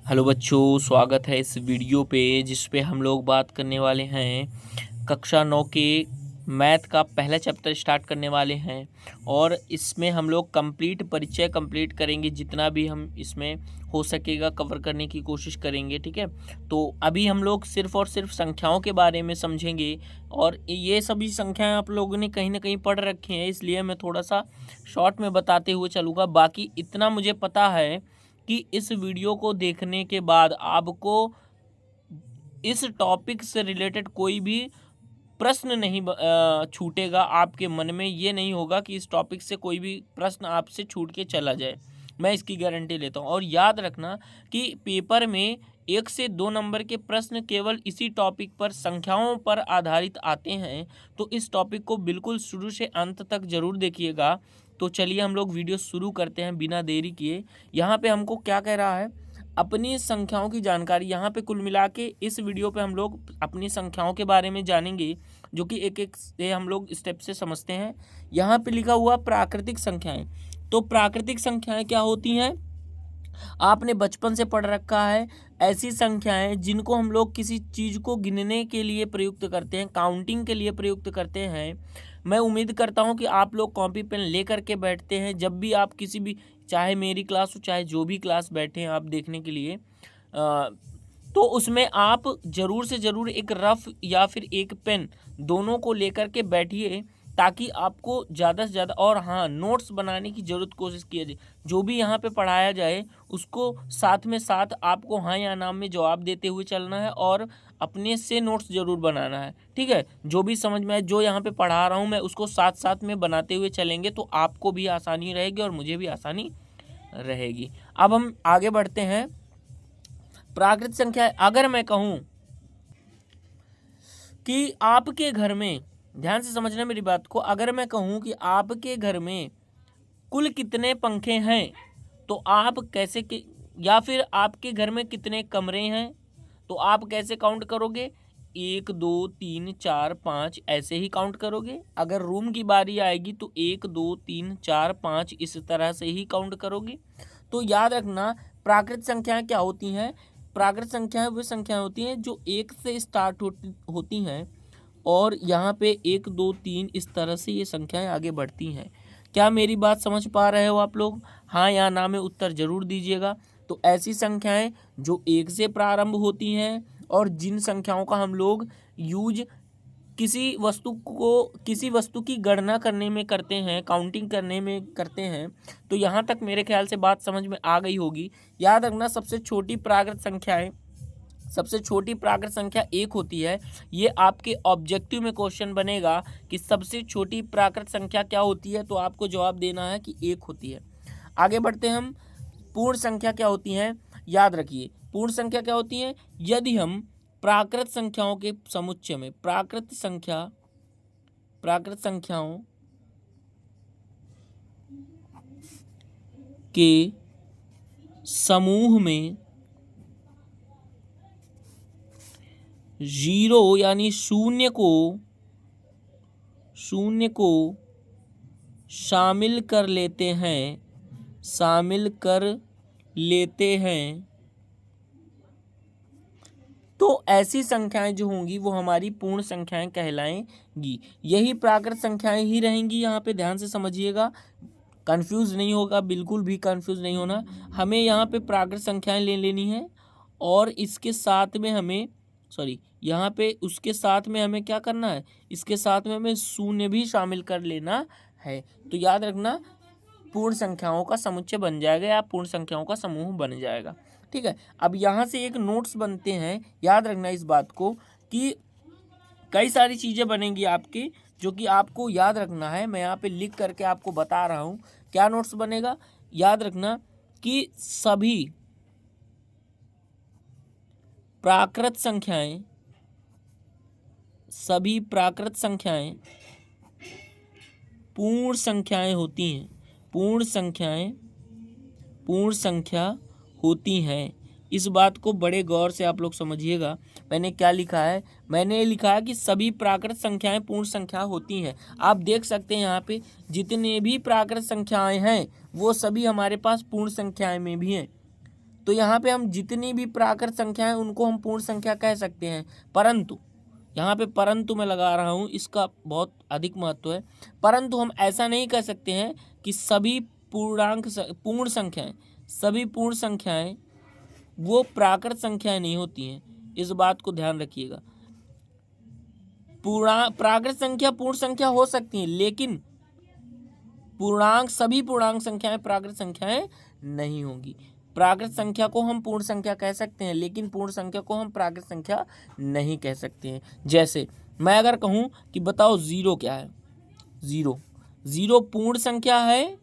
Hello बच्चों, स्वागत है इस वीडियो पे जिस पे हम लोग बात करने वाले हैं कक्षा 9 के मैथ का पहला चैप्टर स्टार्ट करने वाले हैं। और इसमें हम लोग कंप्लीट परिचय कंप्लीट करेंगे, जितना भी हम इसमें हो सकेगा कवर करने की कोशिश करेंगे। ठीक है, तो अभी हम लोग सिर्फ और सिर्फ संख्याओं के बारे में समझेंगे। और ये सभी संख्याएं आप लोगों ने कहीं ना कहीं पढ़ रखी हैं, इसलिए मैं थोड़ा सा शॉर्ट में बताते हुए चलूँगा। बाकी इतना मुझे पता है कि इस वीडियो को देखने के बाद आपको इस टॉपिक से रिलेटेड कोई भी प्रश्न नहीं छूटेगा आपके मन में। ये नहीं होगा कि इस टॉपिक से कोई भी प्रश्न आपसे छूट के चला जाए, मैं इसकी गारंटी लेता हूँ। और याद रखना कि पेपर में 1 से 2 नंबर के प्रश्न केवल इसी टॉपिक पर, संख्याओं पर आधारित आते हैं। तो इस टॉपिक को बिल्कुल शुरू से अंत तक जरूर देखिएगा। तो चलिए हम लोग वीडियो शुरू करते हैं बिना देरी किए। यहाँ पे हमको क्या कह रहा है, अपनी संख्याओं की जानकारी। यहाँ पे कुल मिला के इस वीडियो पे हम लोग अपनी संख्याओं के बारे में जानेंगे, जो कि एक एक से हम लोग स्टेप से समझते हैं। यहाँ पे लिखा हुआ प्राकृतिक संख्याएं। तो प्राकृतिक संख्याएं क्या होती हैं, आपने बचपन से पढ़ रखा है। ऐसी संख्याएं जिनको हम लोग किसी चीज़ को गिनने के लिए प्रयुक्त करते हैं, काउंटिंग के लिए प्रयुक्त करते हैं। मैं उम्मीद करता हूं कि आप लोग कॉपी पेन ले करके बैठते हैं जब भी आप किसी भी, चाहे मेरी क्लास हो चाहे जो भी क्लास बैठे हैं आप देखने के लिए। तो उसमें आप ज़रूर से ज़रूर एक रफ या फिर एक पेन दोनों को लेकर के बैठिए, ताकि आपको ज़्यादा से ज़्यादा, और हाँ, नोट्स बनाने की ज़रूरत कोशिश किया जाए। जो भी यहाँ पे पढ़ाया जाए उसको साथ में साथ आपको हाँ या ना में जवाब देते हुए चलना है, और अपने से नोट्स ज़रूर बनाना है। ठीक है, जो भी समझ में आए, जो यहाँ पे पढ़ा रहा हूँ मैं उसको साथ साथ में बनाते हुए चलेंगे तो आपको भी आसानी रहेगी और मुझे भी आसानी रहेगी। अब हम आगे बढ़ते हैं। प्राकृत संख्या, अगर मैं कहूँ कि आपके घर में, ध्यान से समझना मेरी बात को, अगर मैं कहूँ कि आपके घर में कुल कितने पंखे हैं, तो आप कैसे या फिर आपके घर में कितने कमरे हैं, तो आप कैसे काउंट करोगे? 1 2 3 4 5 ऐसे ही काउंट करोगे। अगर रूम की बारी आएगी तो 1 2 3 4 5 इस तरह से ही काउंट करोगे। तो याद रखना, प्राकृत संख्याएं क्या होती हैं? प्राकृत संख्याएं वे संख्याएं होती हैं जो 1 से स्टार्ट होती हैं, और यहाँ पे 1 2 3 इस तरह से ये संख्याएं आगे बढ़ती हैं। क्या मेरी बात समझ पा रहे हो आप लोग? हाँ या ना में उत्तर जरूर दीजिएगा। तो ऐसी संख्याएं जो 1 से प्रारंभ होती हैं, और जिन संख्याओं का हम लोग यूज किसी वस्तु की गणना करने में करते हैं, काउंटिंग करने में करते हैं। तो यहाँ तक मेरे ख्याल से बात समझ में आ गई होगी। याद रखना, सबसे छोटी प्राकृत संख्या 1 होती है। ये आपके ऑब्जेक्टिव में क्वेश्चन बनेगा कि सबसे छोटी प्राकृत संख्या क्या होती है, तो आपको जवाब देना है कि 1 होती है। आगे बढ़ते हैं हम। पूर्ण संख्या क्या होती हैं? याद रखिए, पूर्ण संख्या क्या होती है? यदि हम प्राकृत संख्याओं के समुच्चय में, प्राकृत संख्याओं के समूह में 0 यानी शून्य को शामिल कर लेते हैं, तो ऐसी संख्याएं जो होंगी वो हमारी पूर्ण संख्याएं कहलाएंगी। यही प्राकृत संख्याएं ही रहेंगी। यहाँ पे ध्यान से समझिएगा, कंफ्यूज नहीं होगा, बिल्कुल भी कंफ्यूज नहीं होना। हमें यहाँ पे प्राकृत संख्याएं ले लेनी है, और इसके साथ में हमें यहाँ पे उसके साथ में हमें क्या करना है, इसके साथ में हमें शून्य भी शामिल कर लेना है। तो याद रखना, पूर्ण संख्याओं का समुच्चय बन जाएगा या पूर्ण संख्याओं का समूह बन जाएगा। ठीक है, अब यहाँ से एक नोट्स बनते हैं। याद रखना इस बात को कि कई सारी चीज़ें बनेंगी आपकी, जो कि आपको याद रखना है। मैं यहाँ पे लिख करके आपको बता रहा हूँ क्या नोट्स बनेगा। याद रखना कि सभी प्राकृत संख्याएं पूर्ण संख्याएं होती हैं। पूर्ण संख्या होती हैं। इस बात को बड़े गौर से आप लोग समझिएगा। मैंने क्या लिखा है? मैंने लिखा है कि सभी प्राकृत संख्याएं पूर्ण संख्या होती हैं। आप देख सकते हैं यहाँ पे जितने भी प्राकृत संख्याएं हैं वो सभी हमारे पास पूर्ण संख्याएं में भी हैं। तो यहाँ पे हम जितनी भी प्राकृत संख्या है उनको हम पूर्ण संख्या कह सकते हैं। परंतु यहाँ पे परंतु मैं लगा रहा हूँ, इसका बहुत अधिक महत्व है। परंतु हम ऐसा नहीं कह सकते हैं कि सभी पूर्ण संख्याएं वो प्राकृत संख्याएं नहीं होती हैं। इस बात को ध्यान रखिएगा। प्राकृत संख्या पूर्ण संख्या हो सकती है, लेकिन सभी पूर्णांक संख्याएं प्राकृत संख्याएं नहीं होंगी। प्राकृत संख्या को हम पूर्ण संख्या कह सकते हैं, लेकिन पूर्ण संख्या को हम प्राकृत संख्या नहीं कह सकते हैं। जैसे मैं अगर कहूं कि बताओ जीरो क्या है, जीरो पूर्ण संख्या है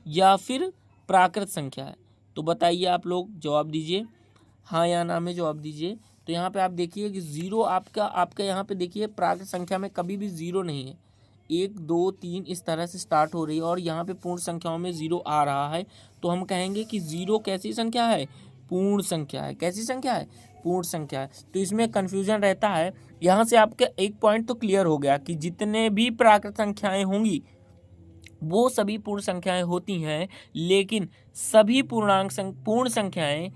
या फिर प्राकृत संख्या है? तो बताइए, आप लोग जवाब दीजिए, हाँ या ना में जवाब दीजिए। तो यहाँ पे आप देखिए कि जीरो आपका यहाँ पे देखिए प्राकृत संख्या में कभी भी जीरो नहीं है। 1 2 3 इस तरह से स्टार्ट हो रही है और यहाँ पे पूर्ण संख्याओं में जीरो आ रहा है, तो हम कहेंगे कि जीरो कैसी संख्या है? पूर्ण संख्या है। कैसी संख्या है? पूर्ण संख्या है। तो इसमें कन्फ्यूजन रहता है। यहाँ से आपका एक पॉइंट तो क्लियर हो गया कि जितने भी प्राकृत संख्याएं होंगी वो सभी पूर्ण संख्याएं होती हैं, लेकिन सभी पूर्ण संख्याएं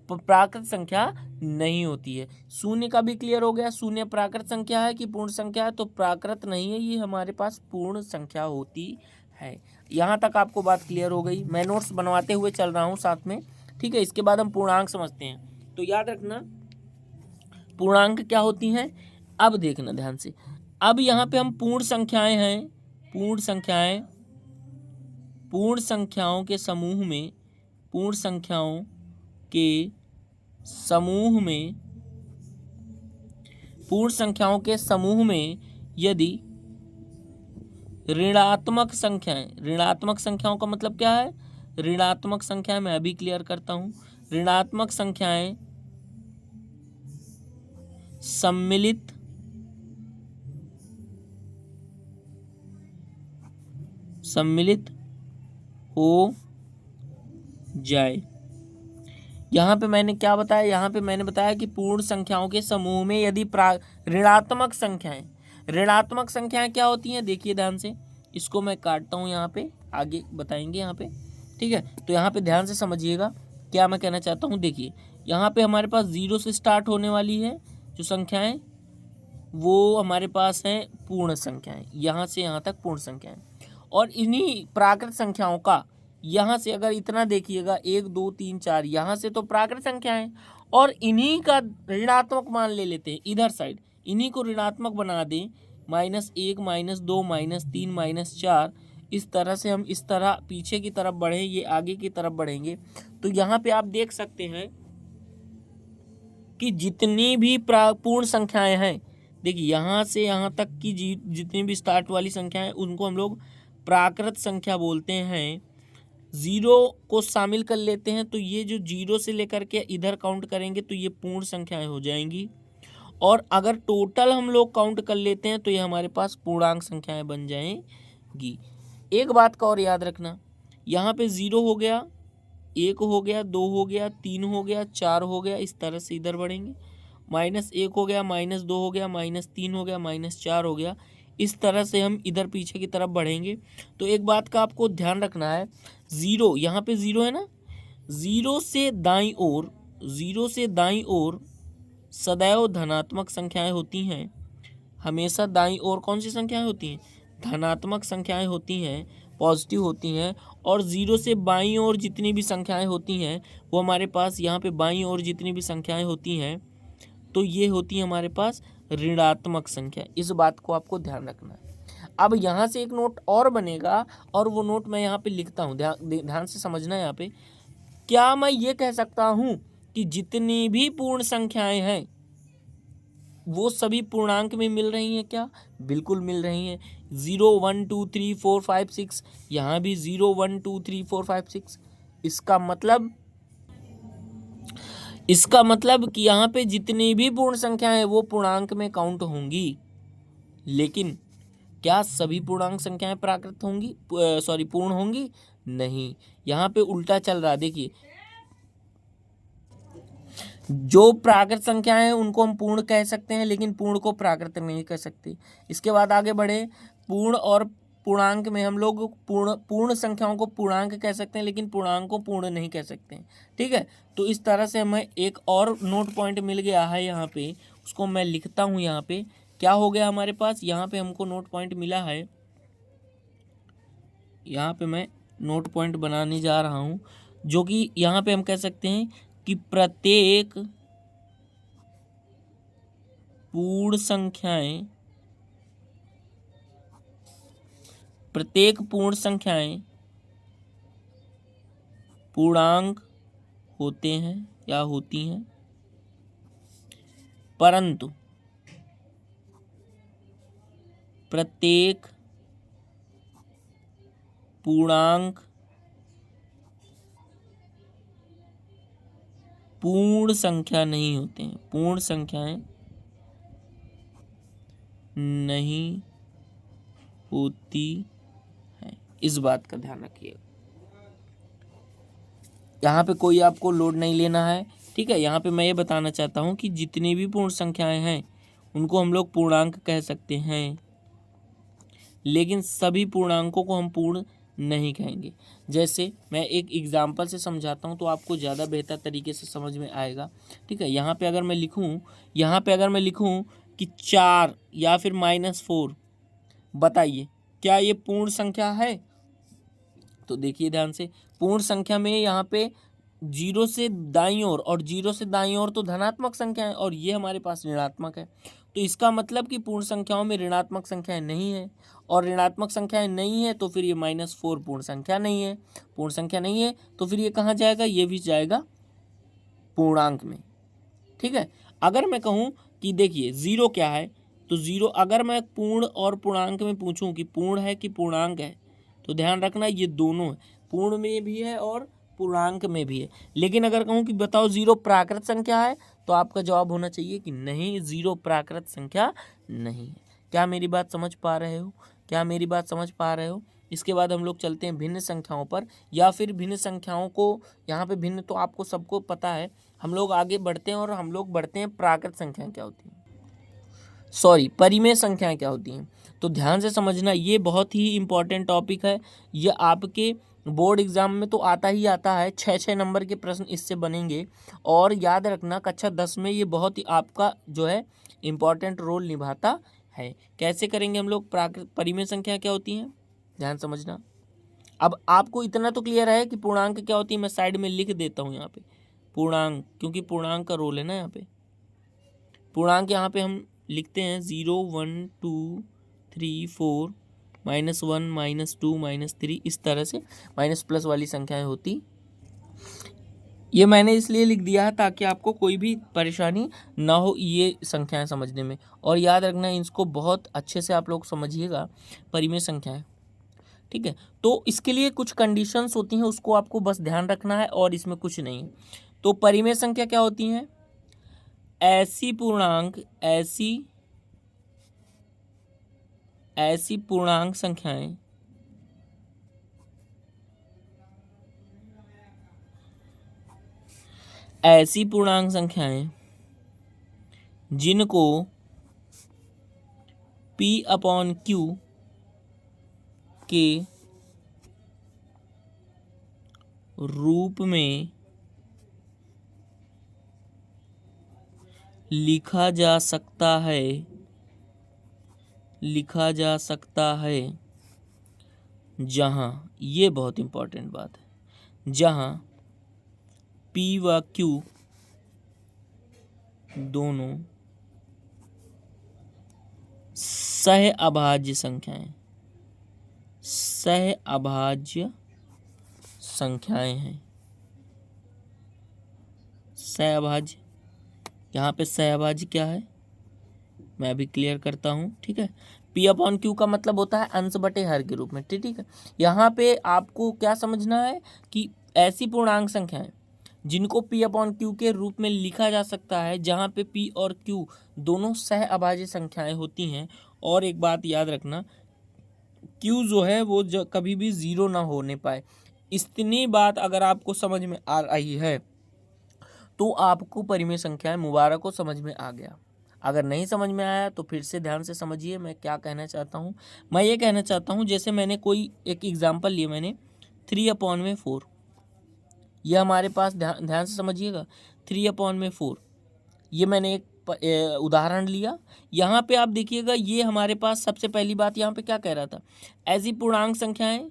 प्राकृत संख्या नहीं होती है। शून्य का भी क्लियर हो गया, शून्य प्राकृत संख्या है कि पूर्ण संख्या है? तो प्राकृत नहीं है, ये हमारे पास पूर्ण संख्या होती है। यहाँ तक आपको बात क्लियर हो गई। मैं नोट्स बनवाते हुए चल रहा हूँ साथ में, ठीक है। इसके बाद हम पूर्णांक समझते हैं। तो याद रखना पूर्णांक क्या होती हैं। अब देखना ध्यान से, अब यहाँ पे हम पूर्ण संख्याएं हैं, पूर्ण संख्याओं के समूह में यदि ऋणात्मक संख्याओं का मतलब क्या है? ऋणात्मक संख्याएं, मैं अभी क्लियर करता हूं। ऋणात्मक संख्याएं सम्मिलित हो जाए। यहाँ पे मैंने क्या बताया? यहाँ पे मैंने बताया कि पूर्ण संख्याओं के समूह में यदि ऋणात्मक संख्याएं क्या होती हैं? देखिए ध्यान से, इसको मैं काटता हूँ, यहाँ पे आगे बताएंगे यहाँ पे, ठीक है। तो यहाँ पे ध्यान से समझिएगा क्या मैं कहना चाहता हूँ। देखिए यहाँ पे हमारे पास जीरो से स्टार्ट होने वाली है जो संख्याएं, वो हमारे पास हैं पूर्ण संख्याएं, यहाँ से यहाँ तक पूर्ण संख्याएं। और इन्हीं प्राकृत संख्याओं का यहाँ से अगर इतना देखिएगा 1 2 3 4, यहाँ से तो प्राकृत संख्या है, और इन्हीं का ऋणात्मक मान ले लेते हैं इधर साइड, इन्हीं को ऋणात्मक बना दें, -1 -2 -3 -4। इस तरह से हम इस तरह पीछे की तरफ बढ़े, ये आगे की तरफ बढ़ेंगे। तो यहाँ पे आप देख सकते हैं कि जितनी भी पूर्ण संख्याएं हैं, देखिए यहाँ से यहाँ तक की जितनी भी स्टार्ट वाली संख्याएं, उनको हम लोग प्राकृत संख्या बोलते हैं। जीरो को शामिल कर लेते हैं, तो ये जो जीरो से लेकर के इधर काउंट करेंगे तो ये पूर्ण संख्याएं हो जाएंगी। और अगर टोटल हम लोग काउंट कर लेते हैं तो ये हमारे पास पूर्णांक संख्याएं बन जाएंगी। एक बात का और याद रखना, यहाँ पे 0 हो गया, 1 हो गया, 2 हो गया, 3 हो गया, 4 हो गया, इस तरह से इधर बढ़ेंगे। -1 हो गया, -2 हो गया, -3 हो गया, -4 हो गया, इस तरह से हम इधर पीछे की तरफ बढ़ेंगे। तो एक बात का आपको ध्यान रखना है, जीरो, यहाँ पे जीरो है ना, जीरो से दाईं ओर सदैव धनात्मक संख्याएं होती हैं। हमेशा दाईं ओर कौन सी संख्याएं होती हैं? धनात्मक संख्याएं होती हैं, पॉजिटिव होती हैं। और जीरो से बाईं ओर जितनी भी संख्याएं होती हैं वो हमारे पास, यहाँ पे बाईं ओर जितनी भी संख्याएं होती हैं तो ये होती है हमारे पास ऋणात्मक संख्या। इस बात को आपको ध्यान रखना है। अब यहाँ से एक नोट और बनेगा, और वो नोट मैं यहाँ पे लिखता हूँ, ध्यान से समझना। यहाँ पे क्या मैं ये कह सकता हूँ कि जितनी भी पूर्ण संख्याएं हैं वो सभी पूर्णांक में मिल रही हैं क्या? बिल्कुल मिल रही हैं। 0 1 2 3 4 5 6, यहाँ भी 0 1 2 3 4 5 6। इसका मतलब कि यहाँ पे जितनी भी पूर्ण संख्याएं हैं वो पूर्णांक में काउंट होंगी। लेकिन क्या सभी पूर्णांक संख्याएं प्राकृत होंगी, पूर्ण होंगी? नहीं, यहाँ पे उल्टा चल रहा है। देखिए, जो प्राकृत संख्याएं हैं उनको हम पूर्ण कह सकते हैं, लेकिन पूर्ण को प्राकृत नहीं कह सकते। इसके बाद आगे बढ़े, पूर्ण और पूर्णांक में हम लोग पूर्ण संख्याओं को पूर्णांक कह सकते हैं, लेकिन पूर्णांक को पूर्ण नहीं कह सकते हैं। ठीक है, तो इस तरह से हमें एक और नोट पॉइंट मिल गया है यहाँ पे, उसको मैं लिखता हूँ। यहाँ पे क्या हो गया हमारे पास, यहाँ पे हमको नोट पॉइंट मिला है। यहाँ पे मैं नोट पॉइंट बनाने जा रहा हूँ, जो कि यहाँ पे हम कह सकते हैं कि प्रत्येक पूर्ण संख्याएं पूर्णांक होते हैं या होती हैं, परंतु प्रत्येक पूर्णांक पूर्ण संख्या नहीं होते हैं, पूर्ण संख्याएं नहीं होती हैं। इस बात का ध्यान रखिएगा। यहाँ पे कोई आपको लोड नहीं लेना है। ठीक है, यहाँ पे मैं ये बताना चाहता हूँ कि जितनी भी पूर्ण संख्याएं हैं उनको हम लोग पूर्णांक कह सकते हैं, लेकिन सभी पूर्णांकों को हम पूर्ण नहीं कहेंगे। जैसे मैं एक एग्जाम्पल से समझाता हूँ तो आपको ज़्यादा बेहतर तरीके से समझ में आएगा। ठीक है, यहाँ पे अगर मैं लिखूँ कि 4 या फिर -4, बताइए क्या ये पूर्ण संख्या है? तो देखिए ध्यान से, पूर्ण संख्या में यहाँ पे 0 से दाईं ओर और 0 से दाईं ओर तो धनात्मक संख्या है और ये हमारे पास ऋणात्मक है। तो इसका मतलब कि पूर्ण संख्याओं में ऋणात्मक संख्याएं नहीं है, और ऋणात्मक संख्याएं नहीं है तो फिर ये -4 पूर्ण संख्या नहीं है। पूर्ण संख्या नहीं है तो फिर ये कहाँ जाएगा? ये भी जाएगा पूर्णांक में। ठीक है, अगर मैं कहूँ कि देखिए 0 क्या है, तो 0 अगर मैं पूर्ण और पूर्णांक में पूछूं कि पूर्ण है कि पूर्णांक है, तो ध्यान रखना ये दोनों है, पूर्ण में भी है और पूर्णांक में भी है। लेकिन अगर कहूँ कि बताओ 0 प्राकृत संख्या है, तो आपका जवाब होना चाहिए कि नहीं, 0 प्राकृत संख्या नहीं है। क्या मेरी बात समझ पा रहे हो? इसके बाद हम लोग चलते हैं भिन्न संख्याओं पर, या फिर भिन्न संख्याओं को, यहाँ पे भिन्न तो आपको सबको पता है। हम लोग आगे बढ़ते हैं और हम लोग बढ़ते हैं प्राकृत संख्याएं क्या होती हैं, परिमेय संख्याएं क्या होती हैं। तो ध्यान से समझना, ये बहुत ही इंपॉर्टेंट टॉपिक है। ये आपके बोर्ड एग्जाम में तो आता ही आता है, 6 नंबर के प्रश्न इससे बनेंगे। और याद रखना कक्षा 10 में ये बहुत ही आपका जो है इम्पॉर्टेंट रोल निभाता है। कैसे करेंगे हम लोग? परिमेय संख्या क्या होती हैं, ध्यान समझना। अब आपको इतना तो क्लियर है कि पूर्णांक क्या होती है। मैं साइड में लिख देता हूँ यहाँ पे पूर्णांक, क्योंकि पूर्णांक का रोल है ना यहाँ पे। पूर्णांक यहाँ पे हम लिखते हैं 0, 1, 2, 3, 4, -1, -2, -3, इस तरह से माइनस प्लस वाली संख्याएं होती। ये मैंने इसलिए लिख दिया है ताकि आपको कोई भी परेशानी ना हो ये संख्याएं समझने में। और याद रखना, इसको बहुत अच्छे से आप लोग समझिएगा, परिमेय संख्याएं। ठीक है, तो इसके लिए कुछ कंडीशंस होती हैं, उसको आपको बस ध्यान रखना है और इसमें कुछ नहीं है। तो परिमेय संख्या क्या होती हैं? ऐसी पूर्णांक संख्याएं जिनको P/Q के रूप में लिखा जा सकता है, जहां, ये बहुत इंपॉर्टेंट बात है, जहां P व Q दोनों सहअभाज्य संख्याएं हैं। सहअभाज्य, यहाँ पे सहअभाज्य क्या है मैं अभी क्लियर करता हूँ। ठीक है, P/Q का मतलब होता है अंश बटे हर के रूप में। ठीक है, यहाँ पे आपको क्या समझना है कि ऐसी पूर्णांक संख्याएं जिनको P/Q के रूप में लिखा जा सकता है, जहाँ पे P और Q दोनों सहअभाज्य संख्याएं होती हैं। और एक बात याद रखना, Q जो है वो कभी भी 0 ना होने पाए। इतनी बात अगर आपको समझ में आ रही है तो आपको परिमेय संख्याएं मुबारक को समझ में आ गया। अगर नहीं समझ में आया तो फिर से ध्यान से समझिए मैं क्या कहना चाहता हूँ। मैं ये कहना चाहता हूँ, जैसे मैंने कोई एक एग्जाम्पल लिया, मैंने 3/4, ये हमारे पास ध्यान से समझिएगा, 3/4 ये मैंने एक उदाहरण लिया। यहाँ पे आप देखिएगा, ये हमारे पास सबसे पहली बात यहाँ पे क्या कह रहा था, ऐसी पूर्णांक संख्याएं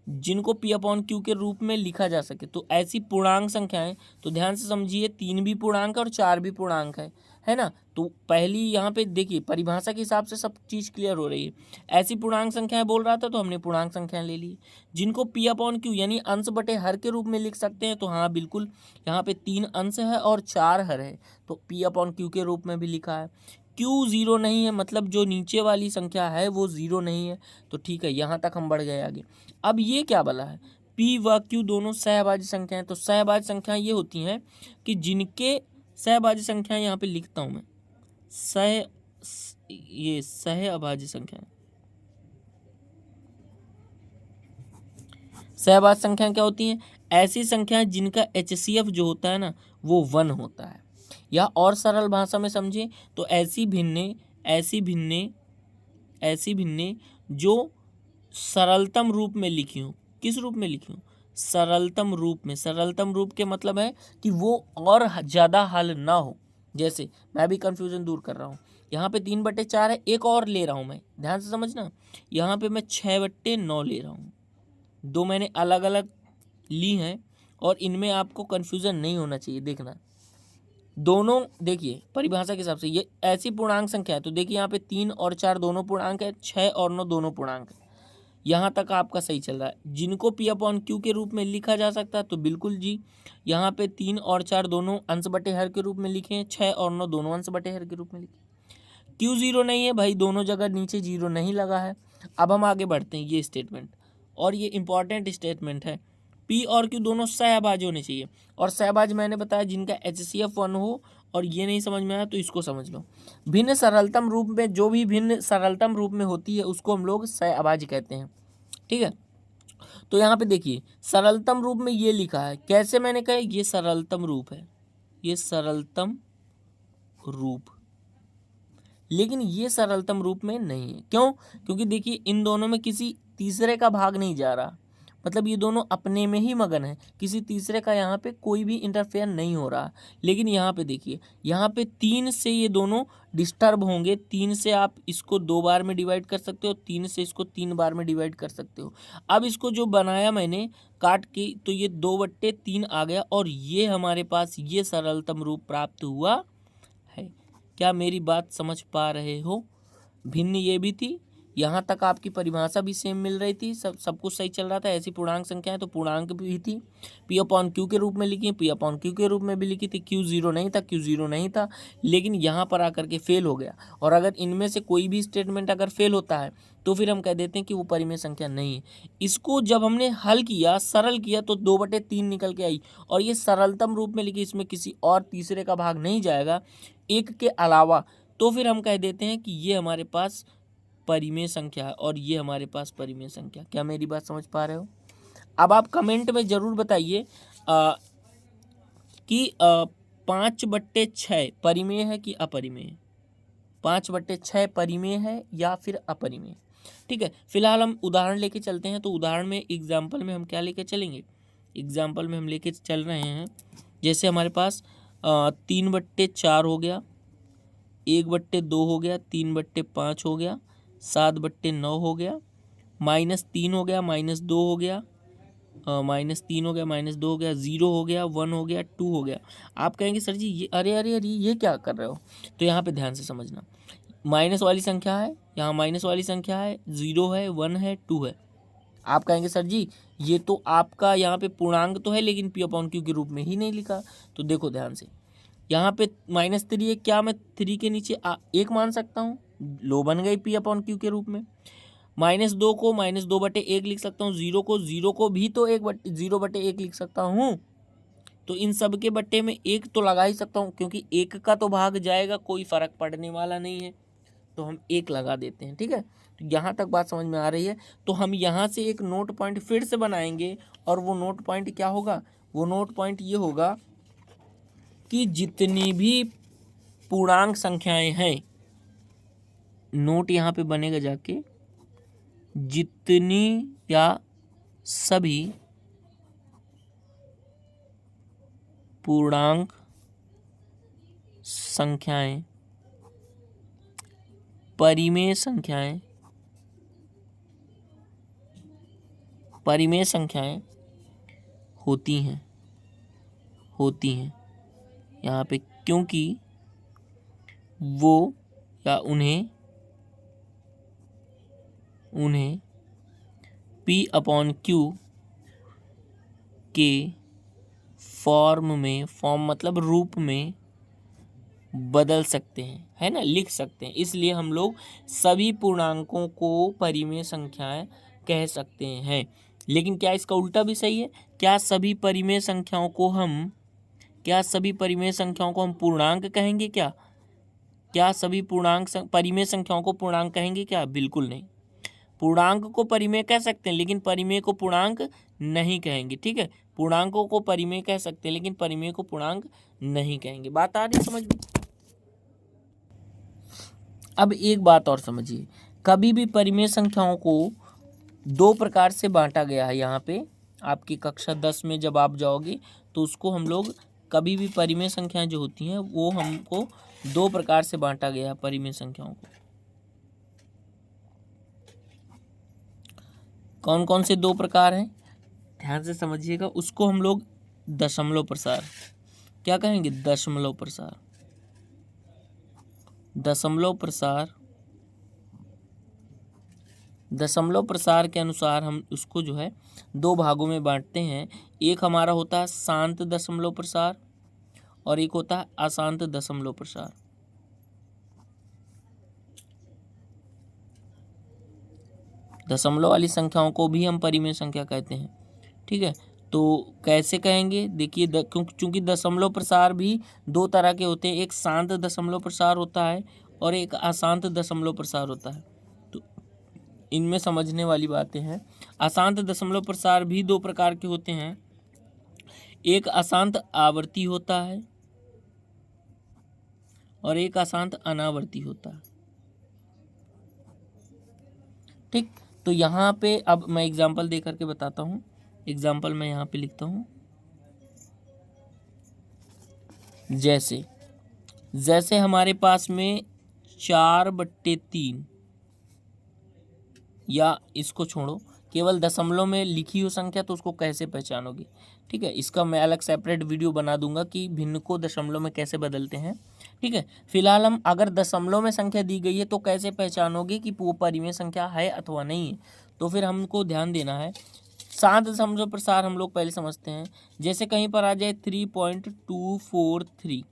जिनको P/Q के रूप में लिखा जा सके। तो ऐसी पूर्णांक संख्याएं, तो ध्यान से समझिए, 3 भी पूर्णांक है और 4 भी पूर्णांक है ना। तो पहली यहाँ पे देखिए परिभाषा के हिसाब से सब चीज़ क्लियर हो रही है। ऐसी पूर्णांक संख्याएं बोल रहा था तो हमने पूर्णांक संख्याएं ले ली, जिनको P/Q यानी अंश बटे हर के रूप में लिख सकते हैं। तो हाँ बिल्कुल, यहाँ पे 3 अंश है और 4 हर है, तो P/Q के रूप में भी लिखा है। Q 0 नहीं है, मतलब जो नीचे वाली संख्या है वो 0 नहीं है, तो ठीक है, यहाँ तक हम बढ़ गए आगे। अब ये क्या बोला है, P व Q दोनों सहभाज्य संख्याएं। तो सहभाज्य संख्याएं ये होती हैं कि जिनके सहभाज्य संख्याएं यहाँ पे लिखता हूँ मैं, ये सहअभाज्य संख्याएं। सहभाज्य संख्याएं क्या होती हैं, ऐसी संख्याएं जिनका HCF जो होता है ना वो 1 होता है। या और सरल भाषा में समझें तो ऐसी भिन्ने जो सरलतम रूप में लिखी हूँ। किस रूप में लिखी हूँ, सरलतम रूप में। सरलतम रूप के मतलब है कि वो और ज़्यादा हल ना हो। जैसे मैं भी कन्फ्यूजन दूर कर रहा हूँ, यहाँ पे 3/4 है, एक और ले रहा हूँ मैं, ध्यान से समझना, यहाँ पे मैं 6/9 ले रहा हूँ। दो मैंने अलग अलग ली हैं और इनमें आपको कन्फ्यूज़न नहीं होना चाहिए। देखना दोनों, देखिए परिभाषा के हिसाब से ये ऐसी पूर्णांक संख्या है। तो देखिए यहाँ पे 3 और 4 दोनों पूर्णांक है, 6 और 9 दोनों पूर्णांक है। यहाँ तक आपका सही चल रहा है। जिनको P/Q के रूप में लिखा जा सकता है, तो बिल्कुल जी, यहाँ पे 3 और 4 दोनों अंश बटे हर के रूप में लिखे हैं, 6 और 9 दोनों अंश बटे हर के रूप में लिखे। Q 0 नहीं है भाई, दोनों जगह नीचे 0 नहीं लगा है। अब हम आगे बढ़ते हैं, ये स्टेटमेंट, और ये इंपॉर्टेंट स्टेटमेंट है। P और Q दोनों सहभाज्य होने चाहिए, और सहभाज्य मैंने बताया जिनका HCF 1 हो। और ये नहीं समझ में आया तो इसको समझ लो, भिन्न सरलतम रूप में, जो भी भिन्न सरलतम रूप में होती है उसको हम लोग सहअभाज्य कहते हैं, ठीक है। तो यहाँ पे देखिए सरलतम रूप में ये लिखा है, कैसे मैंने कहा ये सरलतम रूप है, ये सरलतम रूप, लेकिन ये सरलतम रूप में नहीं है। क्यों, क्योंकि देखिए इन दोनों में किसी तीसरे का भाग नहीं जा रहा, मतलब ये दोनों अपने में ही मगन है, किसी तीसरे का यहाँ पे कोई भी इंटरफेयर नहीं हो रहा। लेकिन यहाँ पे देखिए, यहाँ पे 3 से ये दोनों डिस्टर्ब होंगे। 3 से आप इसको 2 बार में डिवाइड कर सकते हो, 3 से इसको 3 बार में डिवाइड कर सकते हो। अब इसको जो बनाया मैंने काट के, तो ये 2/3 आ गया, और ये हमारे पास ये सरलतम रूप प्राप्त हुआ है। क्या मेरी बात समझ पा रहे हो। भिन्न ये भी थी, यहाँ तक आपकी परिभाषा भी सेम मिल रही थी, सब कुछ सही चल रहा था। ऐसी पूर्णांक संख्याएं तो पूर्णांक भी थी, P/Q के रूप में लिखी, P/Q के रूप में भी लिखी थी। Q 0 नहीं था, लेकिन यहाँ पर आकर के फेल हो गया। और अगर इनमें से कोई भी स्टेटमेंट अगर फेल होता है तो फिर हम कह देते हैं कि वो परिमेय संख्या नहीं है। इसको जब हमने हल किया, सरल किया, तो 2/3 निकल के आई, और ये सरलतम रूप में लिखी, इसमें किसी और तीसरे का भाग नहीं जाएगा एक के अलावा, तो फिर हम कह देते हैं कि ये हमारे पास परिमेय संख्या है, और ये हमारे पास परिमेय संख्या। क्या मेरी बात समझ पा रहे हो। अब आप कमेंट में ज़रूर बताइए कि 5/6 परिमेय है कि अपरिमेय है। 5/6 परिमेय है या फिर अपरिमेय, ठीक है। फिलहाल हम उदाहरण लेके चलते हैं। तो उदाहरण में, एग्जाम्पल में हम क्या लेके चलेंगे, एग्जाम्पल में हम लेके चल रहे हैं, जैसे हमारे पास 3/4 हो गया, 1/2 हो गया, 3/5 हो गया, 7/9 हो गया, -3 हो गया, -2 हो गया, -3 हो गया, -2 हो गया, 0 हो गया, 1 हो गया, 2 हो गया। आप कहेंगे सर जी ये अरे अरे अरे ये क्या कर रहे हो। तो यहाँ पे ध्यान से समझना, माइनस वाली संख्या है, यहाँ माइनस वाली संख्या है, 0 है, 1 है, 2 है। आप कहेंगे सर जी ये तो आपका यहाँ पे पूर्णांक तो है, लेकिन P/Q के रूप में ही नहीं लिखा। तो देखो ध्यान से, यहाँ पे -3 है, क्या मैं 3 के नीचे 1 मान सकता हूँ, लो बन गई P/Q के रूप में। -2 को -2/1 लिख सकता हूँ, 0 को भी तो 0/1 लिख सकता हूँ। तो इन सब के बट्टे में 1 तो लगा ही सकता हूँ, क्योंकि 1 का तो भाग जाएगा, कोई फर्क पड़ने वाला नहीं है, तो हम 1 लगा देते हैं, ठीक है। तो यहाँ तक बात समझ में आ रही है। तो हम यहाँ से एक नोट पॉइंट फिर से बनाएंगे, और वो नोट पॉइंट क्या होगा, वो नोट पॉइंट ये होगा कि जितनी भी पूर्णांक संख्याएं हैं, नोट यहाँ पे बनेगा जाके, जितनी या सभी पूर्णांक संख्याएं परिमेय संख्याएं होती हैं यहाँ पे, क्योंकि वो या उन्हें P/Q के फॉर्म मतलब रूप में बदल सकते हैं, है ना, लिख सकते हैं। इसलिए हम लोग सभी पूर्णांकों को परिमेय संख्याएं कह सकते हैं। लेकिन क्या इसका उल्टा भी सही है? क्या सभी परिमेय संख्याओं को हम पूर्णांक कहेंगे क्या सभी परिमेय संख्याओं को पूर्णांक कहेंगे क्या? बिल्कुल नहीं। पूर्णांक को परिमेय कह सकते हैं, लेकिन परिमेय को पूर्णांक नहीं कहेंगे। ठीक है, पूर्णांकों को परिमेय कह सकते हैं, लेकिन परिमेय को पूर्णांक नहीं कहेंगे। बात आ रही समझ में? अब एक बात और समझिए, कभी भी परिमेय संख्याओं को दो प्रकार से बांटा गया है। यहाँ पे आपकी कक्षा 10 में जब आप जाओगे तो उसको हम लोग, कभी भी परिमेय संख्याएं जो होती हैं वो हमको दो प्रकार से बांटा गया है परिमेय संख्याओं को। कौन कौन से दो प्रकार हैं, ध्यान से समझिएगा। उसको हम लोग दशमलव प्रसार, क्या कहेंगे? दशमलव प्रसार। दशमलव प्रसार के अनुसार हम उसको जो है दो भागों में बांटते हैं। एक हमारा होता है शांत दशमलव प्रसार और एक होता है अशांत दशमलव प्रसार। दशमलव वाली संख्याओं को भी हम परिमेय संख्या कहते हैं। ठीक है, तो कैसे कहेंगे? देखिए, क्योंकि दशमलव प्रसार भी दो तरह के होते हैं, एक शांत दशमलव प्रसार होता है और एक अशांत दशमलव प्रसार होता है। तो इनमें समझने वाली बातें हैं। अशांत दशमलव प्रसार भी दो प्रकार के होते हैं, एक अशांत आवर्ती होता है और एक अशांत अनावर्ती होता है। ठीक, तो यहाँ पे अब मैं एग्जाम्पल दे करके बताता हूँ। एग्जाम्पल मैं यहाँ पे लिखता हूँ, जैसे हमारे पास में 4/3, या इसको छोड़ो, केवल दशमलव में लिखी हुई संख्या, तो उसको कैसे पहचानोगे? ठीक है, इसका मैं अलग सेपरेट वीडियो बना दूंगा कि भिन्न को दशमलव में कैसे बदलते हैं। ठीक है, फिलहाल हम अगर दशमलव में संख्या दी गई है तो कैसे पहचानोगे कि वो परिमेय संख्या है अथवा नहीं है? तो फिर हमको ध्यान देना है। शांत दशमलव प्रसार हम लोग पहले समझते हैं। जैसे कहीं पर आ जाए 3.243,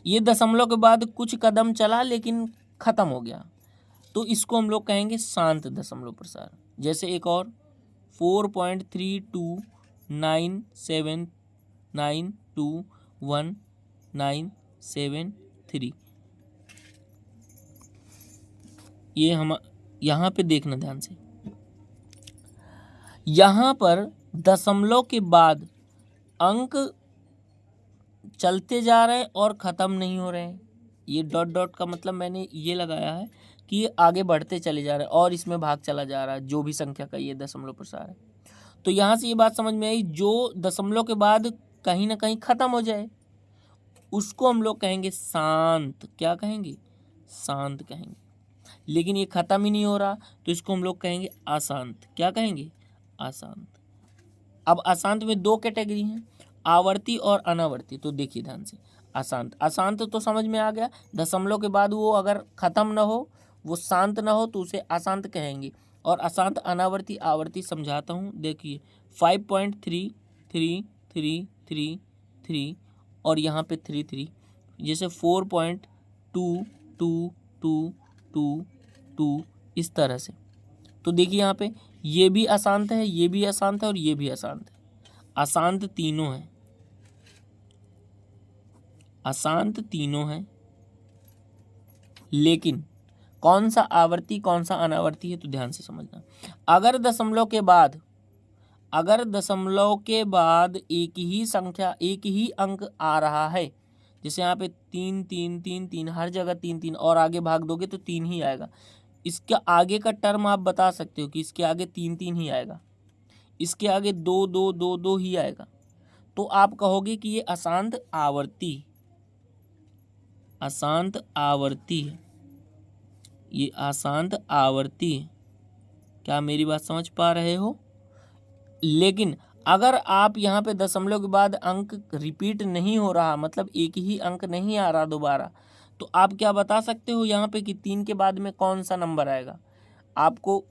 ये दशमलव के बाद कुछ कदम चला लेकिन खत्म हो गया, तो इसको हम लोग कहेंगे शांत दशमलव प्रसार। जैसे एक और 4.3297921973, ये हम यहाँ पे देखना ध्यान से, यहाँ पर दशमलव के बाद अंक चलते जा रहे हैं और ख़त्म नहीं हो रहे हैं। ये डॉट डॉट का मतलब मैंने ये लगाया है कि ये आगे बढ़ते चले जा रहे हैं और इसमें भाग चला जा रहा है, जो भी संख्या का ये दशमलव प्रसार है। तो यहाँ से ये बात समझ में आई, जो दशमलव के बाद कहीं ना कहीं ख़त्म हो जाए उसको हम लोग कहेंगे शांत। क्या कहेंगे? शांत कहेंगे। लेकिन ये ख़त्म ही नहीं हो रहा तो इसको हम लोग कहेंगे अशांत। क्या कहेंगे? अशांत। अब अशांत में दो कैटेगरी हैं, आवर्ती और अनावर्ती। तो देखिए ध्यान से, अशांत तो समझ में आ गया, दशमलव के बाद वो अगर ख़त्म ना हो, वो शांत ना हो, तो उसे अशांत कहेंगे। और अशांत, अनावर्ती, आवर्ती समझाता हूँ। देखिए 5.3333 और यहाँ पे 33, जैसे 4.2222 इस तरह से। तो देखिए यहाँ पे ये भी अशांत है, ये भी अशांत है और ये भी अशांत है। अशांत तीनों हैं, लेकिन कौन सा आवर्ती कौन सा अनावर्ती है? तो ध्यान से समझना। अगर दशमलव के बाद एक ही अंक आ रहा है जैसे यहाँ पे 3 3 3 3, हर जगह 3 3, और आगे भाग दोगे तो 3 ही आएगा। इसके आगे का टर्म आप बता सकते हो कि इसके आगे 3 3 ही आएगा, इसके आगे 2 2 2 2 ही आएगा। तो आप कहोगे कि ये अशांत आवर्ती, अशांत आवर्ती है, ये अशांत आवर्ती है। क्या मेरी बात समझ पा रहे हो? लेकिन अगर आप यहाँ पे दशमलव के बाद अंक रिपीट नहीं हो रहा, मतलब एक ही अंक नहीं आ रहा दोबारा, तो आप क्या बता सकते हो यहाँ पे कि 3 के बाद में कौन सा नंबर आएगा? आपको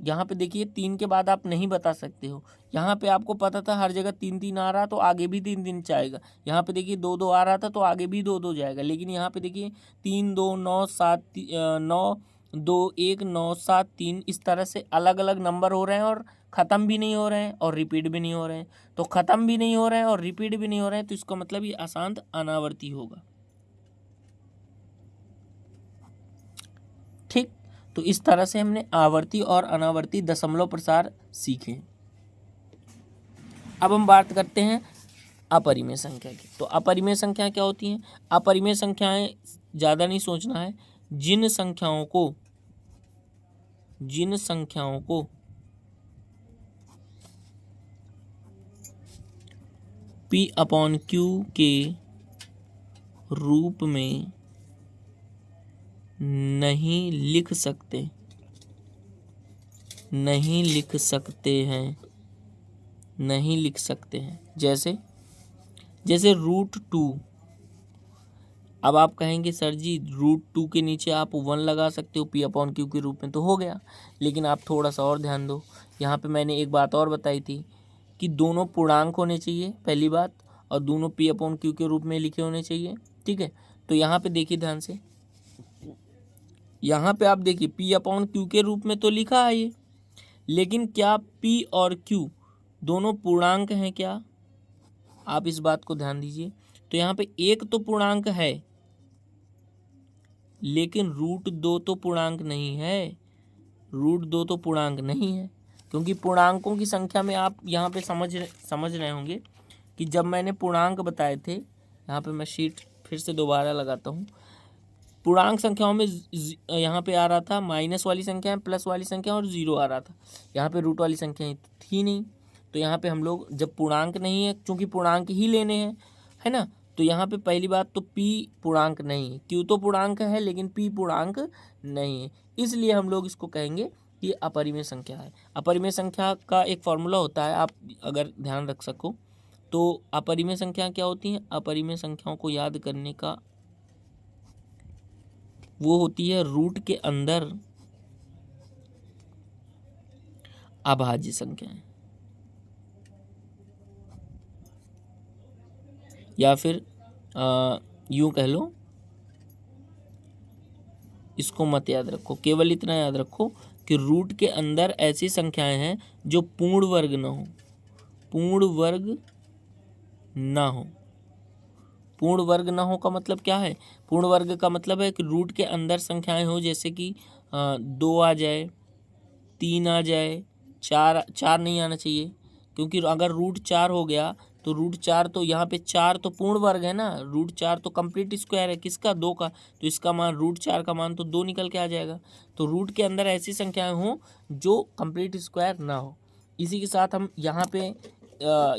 यहाँ पे देखिए 3 के बाद आप नहीं बता सकते हो। यहाँ पे आपको पता था हर जगह 3 3 आ रहा तो आगे भी 3 3 जाएगा। यहाँ पे देखिए 2 2 आ रहा था तो आगे भी 2 2 जाएगा। लेकिन यहाँ पे देखिए 3 2 9 7 9 2 1 9 7 3, इस तरह से अलग अलग नंबर हो रहे हैं और ख़त्म भी नहीं हो रहे हैं और रिपीट भी नहीं हो रहे हैं। तो ख़त्म भी नहीं हो रहे हैं और रिपीट भी नहीं हो रहे हैं, तो इसका मतलब ये अशांत अनावर्ती होगा। ठीक, तो इस तरह से हमने आवर्ती और अनावर्ती दशमलव प्रसार सीखे। अब हम बात करते हैं अपरिमेय संख्या की। तो अपरिमेय संख्या क्या होती हैं? अपरिमेय संख्याएं ज़्यादा नहीं सोचना है, जिन संख्याओं को P/Q के रूप में नहीं लिख सकते हैं, जैसे √2। अब आप कहेंगे सर जी √2 के नीचे आप 1 लगा सकते हो P/Q के रूप में, तो हो गया। लेकिन आप थोड़ा सा और ध्यान दो, यहाँ पे मैंने एक बात और बताई थी कि दोनों पूर्णांक होने चाहिए, पहली बात, और दोनों P/Q के रूप में लिखे होने चाहिए। ठीक है, तो यहाँ पे देखिए ध्यान से, यहाँ पे आप देखिए P/Q के रूप में तो लिखा है ये, लेकिन क्या P और Q दोनों पूर्णांक हैं क्या? आप इस बात को ध्यान दीजिए। तो यहाँ पे एक तो पूर्णांक है, लेकिन √2 तो पूर्णांक नहीं है, √2 तो पूर्णांक नहीं है, क्योंकि पूर्णांकों की संख्या में आप यहाँ पे समझ रहे होंगे कि जब मैंने पूर्णांक बताए थे, यहाँ पे मैं शीट फिर से दोबारा लगाता हूँ, पूर्णांक संख्याओं में यहाँ पे आ रहा था माइनस वाली संख्या, प्लस वाली संख्या और 0 आ रहा था। यहाँ पे रूट वाली संख्या थी नहीं, तो यहाँ पे हम लोग जब पूर्णांक नहीं है, क्योंकि पूर्णांक ही लेने हैं, है ना, तो यहाँ पे पहली बात तो P पूर्णांक नहीं है, Q तो पूर्णांक है लेकिन P पूर्णांक नहीं है, इसलिए हम लोग इसको कहेंगे कि अपरिमेय संख्या है। अपरिमेय संख्या का एक फॉर्मूला होता है, आप अगर ध्यान रख सको तो अपरिमेय संख्या क्या होती हैं? अपरिमेय संख्याओं को याद करने का वो होती है रूट के अंदर अभाज्य संख्याएं, या फिर यूं कह लो, इसको मत याद रखो, केवल इतना याद रखो कि रूट के अंदर ऐसी संख्याएं हैं जो पूर्ण वर्ग न हो, पूर्ण वर्ग ना हो का मतलब क्या है? पूर्ण वर्ग का मतलब है कि रूट के अंदर संख्याएं हो, जैसे कि 2 आ जाए, 3 आ जाए, 4 नहीं आना चाहिए, क्योंकि अगर √4 हो गया तो √4 तो यहाँ पे 4 तो पूर्ण वर्ग है ना, √4 तो कंप्लीट स्क्वायर है, किसका? 2 का, तो इसका मान √4 का मान तो 2 निकल के आ जाएगा। तो रूट के अंदर ऐसी संख्याएं हो जो कंप्लीट स्क्वायर ना हो। इसी के साथ हम यहाँ पे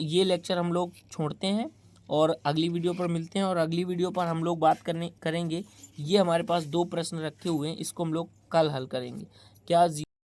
ये लेक्चर हम लोग छोड़ते हैं और अगली वीडियो पर मिलते हैं, और अगली वीडियो पर हम लोग बात करेंगे, ये हमारे पास 2 प्रश्न रखे हुए हैं, इसको हम लोग कल हल करेंगे। क्या